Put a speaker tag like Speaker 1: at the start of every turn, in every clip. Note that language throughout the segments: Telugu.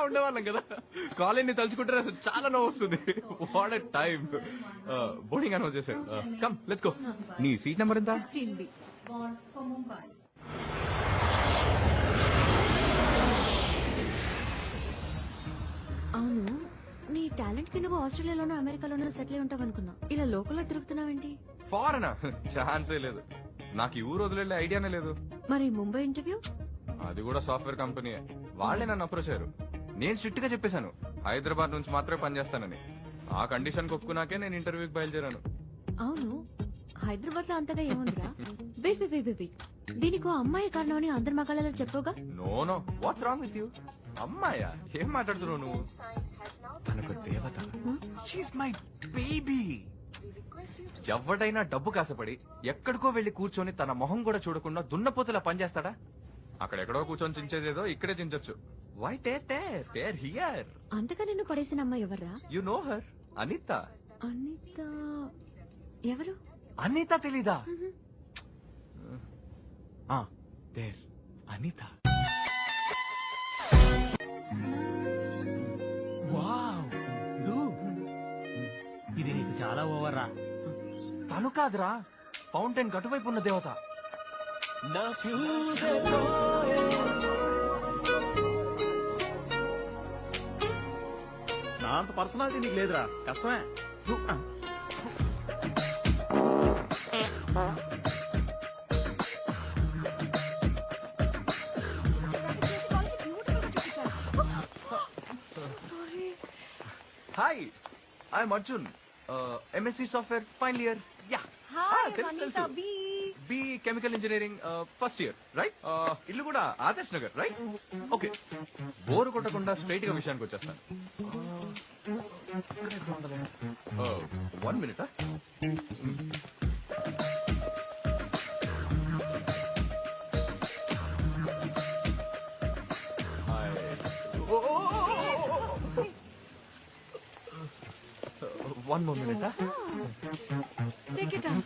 Speaker 1: ఉండేవాళ్ళం కదా. కాలేజీని తలుచుకుంటే అసలు చాలా నవ్వు వస్తుంది. What a time. Boarding announce చేశారు. Come let's go. నీ సీట్ నెంబర్ ఎంత?
Speaker 2: 16B. Born for Mumbai.
Speaker 3: అవును, నీ టాలెంట్ కి నువ్వు ఆస్ట్రేలియాలోనో అమెరికాలోనో సెటిల్ అయి ఉంటావు అనుకున్నా. ఇలా లోకల్లో తిరుగుతున్నావేంటి?
Speaker 1: ఫారెనా? ఛాన్సే లేదు. నాకు ఈ ఊరు వదిలే ఐడియానే లేదు.
Speaker 3: మరి ముంబై ఇంటర్వ్యూ?
Speaker 1: అది కూడా సాఫ్ట్వేర్ కంపెనీ. వాళ్ళే నన్ను అప్రోచ్ అయ్యారు. నేను స్ట్రిక్ట్ గా చెప్పేశాను హైదరాబాద్ నుంచి మాత్రమే పనిచేస్తానని. ఆ కండిషన్ ఒప్పుకున్నాకే నేను ఇంటర్వ్యూకి బయలుదేరాను.
Speaker 3: అవును, హైదరాబాద్ లో అంతగా ఏముందిరా? వెయిట్ వెయిట్ వెయిట్ వెయిట్, దీనికి ఓ అమ్మాయి కారణం అని అందరి మగాళ్ళలో చెప్పోగా.
Speaker 1: No no, what's wrong with you? అమ్మాయా? ఏం మాట్లాడుతున్నావు నువ్వు? తనకు దేవత. She's my baby. ఎవడైనా డబ్బు కాసపడి ఎక్కడికో వెళ్లి కూర్చొని తన మొహం కూడా చూడకుండా దున్నపోతలా పనిచేస్తాడా? అక్కడెక్కడో కూర్చొని చించేదేదో ఇక్కడే చించొచ్చు. Why tear here?
Speaker 3: అంతగా నిన్ను పడేసిన అమ్మాయి ఎవర్రా?
Speaker 1: You know her, Anitha.
Speaker 3: Anitha? ఎవరు?
Speaker 1: అనిత తెలీదా? దేర్ అనిత.
Speaker 4: వావ్, ఇది నీకు చాలా ఓవర్ రా.
Speaker 1: తను కాదురా, ఫౌంటైన్ కటువైపు ఉన్న దేవత.
Speaker 4: నా అంత పర్సనాలిటీ నీకు లేదురా, కష్టమే.
Speaker 1: Hi, I'm Arjun, MSc software final year. Yeah, తెలుసు. B chemical engineering first year, right? ఇల్లు కూడా Adarsh Nagar, right? Okay, bore కొట్టకుండా స్ట్రైట్ గా విషయానికి వచ్చేస్తాను. 1 minute. One more minute.
Speaker 3: Take it out.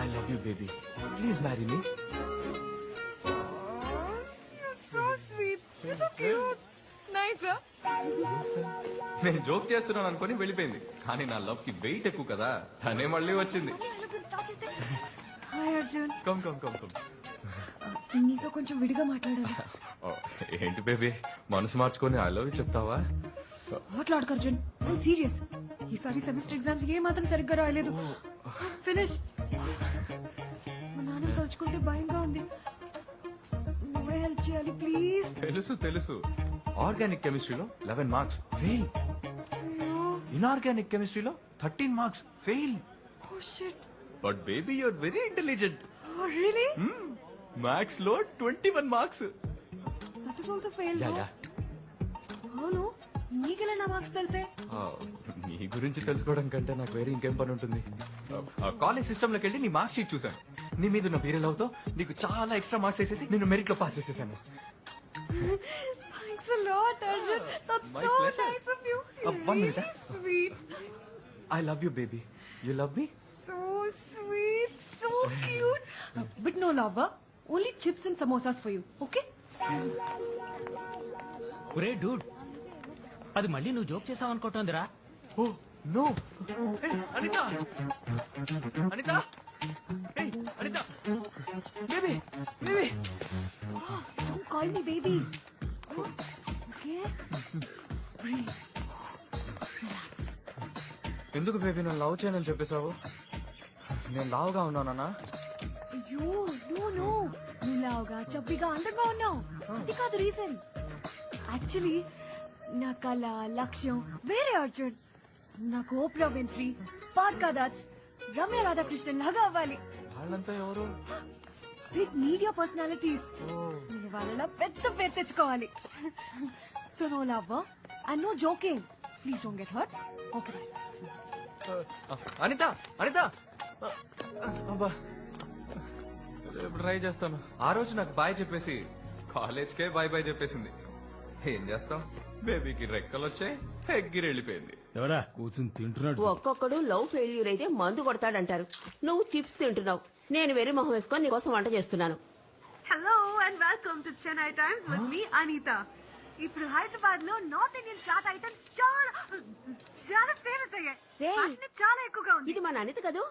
Speaker 1: I love you, baby. Please marry me.
Speaker 2: You're so sweet. You're so cute. Nice, huh?
Speaker 1: నేను జోక్ చేస్తున్నాను అనుకుని వెళ్ళిపోయింది, కానీ నా లవ్ కి వెయిట్ ఎక్కువ కదా, తనే మళ్ళీ వచ్చింది.
Speaker 2: Hi Arjun.
Speaker 1: Come come come come.
Speaker 2: నీతో కొంచెం విడిగా మాట్లాడాలి.
Speaker 1: ఏంటి బేబీ, మనసు మార్చుకొని ఐ లవ్ యూ చెప్తావా?
Speaker 2: మాట్లాడకు అర్జున్, ఐమ్ సీరియస్. ఈసారి సెమిస్టర్ ఎగ్జామ్స్ ఏ మాత్రం సరిగ్గా రాయలేదు. ఫినిష్. మా నాన్న తలుచుకుంటే భయంగా ఉంది. నువ్వే హెల్ప్ చేయాలి ప్లీజ్.
Speaker 1: తెలుసు. ఆర్గానిక్ కెమిస్ట్రీలో 11 మార్క్స్ ఫెయిల్. ఇన్ఆర్గానిక్ కెమిస్ట్రీలో 13 marks fail.
Speaker 2: Oh shit.
Speaker 1: But baby you're very intelligent.
Speaker 2: Oh really?
Speaker 1: Maths లో 21 marks.
Speaker 2: That is also fail.
Speaker 1: Yeah.
Speaker 2: అవును, నీకెలా నా మార్క్స్ తెలిసే?
Speaker 1: నీ గురించి తెలుసుకోవడం కంటే నాకు వేరే ఇంకేం పని ఉంటుంది. కాలేజ్ సిస్టమ్ లోకి వెళ్ళి నీ మార్క్ షీట్ చూసాను. నీ మీద ఉన్న వేరే లవ్ తో నీకు చాలా ఎక్స్ట్రా మార్క్స్ వేసేసి నేను మెరిట్ లో పాస్ చేసేసాను.
Speaker 2: Thanks a lot, Arjun. That's
Speaker 1: My
Speaker 2: so
Speaker 1: pleasure.
Speaker 2: nice of you.
Speaker 1: One minute.
Speaker 2: Really sweet.
Speaker 1: I love you, baby. You love me?
Speaker 2: So sweet, so cute. But no love, huh? Only chips and samosas for you, okay?
Speaker 4: ఒరే డూడ్, అది మళ్ళీ నువ్వు జోక్ చేసావు అనుకుంటోందిరా.
Speaker 1: Oh, no. Hey, Anita! Anita! Hey, Anita! Baby!
Speaker 2: Don't call me baby. Okay? Breathe. Relax.
Speaker 1: ఎందుకు బేబీ నన్ను లవ్ చేయనని చెప్పేశావు? నేను లావుగా ఉన్నానా?
Speaker 2: అయ్యో, no. నువ్వు లావుగా, చబ్బిగా, అందంగా ఉన్నావు. అది కాదు రీజన్. యాక్చువల్లీ నా కళ, లక్ష్యం వేరే అర్జున్. నాకు ఓప్రా విన్ఫ్రీ, పార్కా దాస్, రమ్య రాధాకృష్ణన్ లాగా అవ్వాలి.
Speaker 1: వాళ్ళంతా ఎవరు?
Speaker 2: Big media personalities. నేను వాళ్ళలా పెద్ద పేరు తెచ్చుకోవాలి. So no love and no joking. Please don't get hurt. Okay.
Speaker 1: Anitha అబ్బా, రేపు ట్రై చేస్తాను. ఆ రోజు నాకు బాయ్ చెప్పేసి కాలేజ్కే బాయ్ చెప్పేసింది. ఏం చేస్తాం, బేబీకి రెక్కలు వచ్చాయి, ఎగ్గిరి వెళ్ళిపోయింది.
Speaker 5: ఎవరా కూర్చుని తింటున్నాడు
Speaker 6: ఒక్కొక్కడు లవ్ ఫెయిల్యూర్ అయితే మందు కొడతాడంటారు. నువ్వు చిప్స్ తింటున్నావు, నేను వెర్రి మొహం వేసుకొని నీకోసం వంట చేస్తున్నాను.
Speaker 2: Hello and welcome to Chennai Times with me Anitha. ఇప్పుడు హైదరాబాద్ లో నార్త్ ఇండియన్ చాట్ ఐటమ్స్ చాలా చాలా ఫేమస్ అయ్యాయి.
Speaker 6: రేయ్.
Speaker 2: వాటిని చాలా ఎక్కువగా ఉంది.
Speaker 6: ఇది మన అనిత కదూ?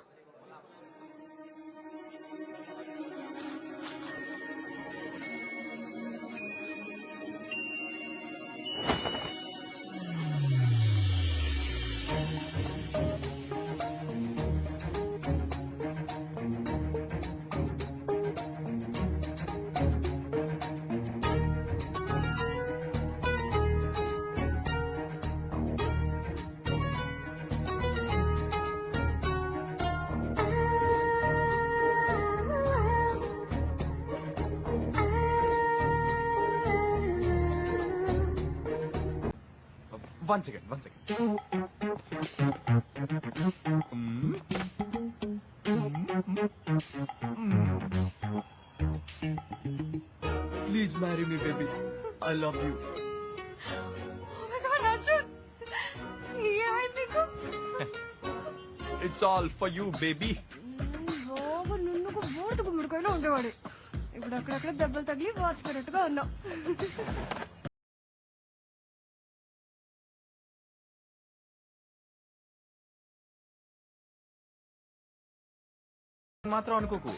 Speaker 1: One second please marry me baby, I love you.
Speaker 2: Oh my God, Arjun! ఏమైంది నీకు?
Speaker 1: It's all for you baby.
Speaker 2: బాబు నున్నుకు బూడిద గుమ్మడికాయలో ఉండేవాడు. ఇప్పుడు అక్కడక్కడ దెబ్బలు తగిలి వాచిపోయినట్టుగా ఉన్నావు.
Speaker 1: మాత్రం అనుకోకు,